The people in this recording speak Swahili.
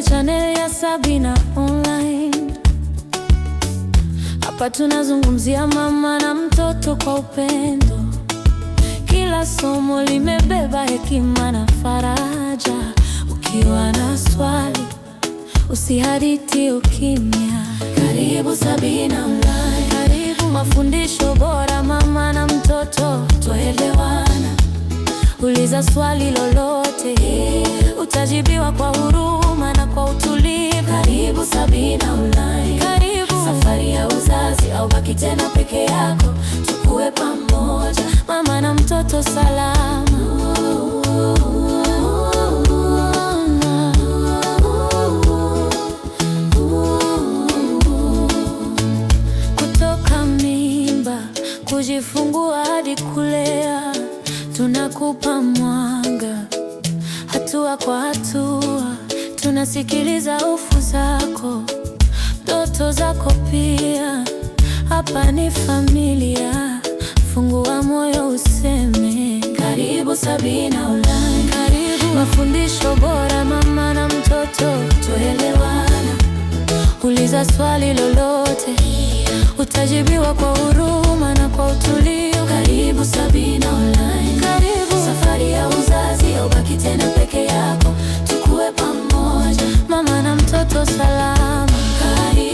kwenye channel ya Sabina Online. Hapa tunazungumzia mama na mtoto kwa upendo. Kila somo limebeba hekima na faraja. Ukiwa na swali, usihadithie ukimya. Karibu Sabina Online. Karibu mafundisho bora, mama na mtoto twaelewana. Uliza swali lolote, utajibiwa kwa huruma na kwa utulivu. Karibu Sabina Online. Karibu. Safari ya uzazi au baki tena peke yako, tukue pamoja, mama na mtoto salama. Kutoka mimba, kujifungua hadi kulea, tunakupa mwanga hatua kwa hatua. Tunasikiliza hofu zako, ndoto zako pia. Hapa ni familia, fungua moyo useme. Karibu Sabina Online. Karibu mafundisho bora, mama na mtoto twaelewana. Uliza swali lolote, utajibiwa kwa huruma na kwa utulivu. Karibu Sabina Online. Karibu. Safari ya uzazi au baki tena peke yako, tukue pamoja, mama na mtoto salama. Karibu.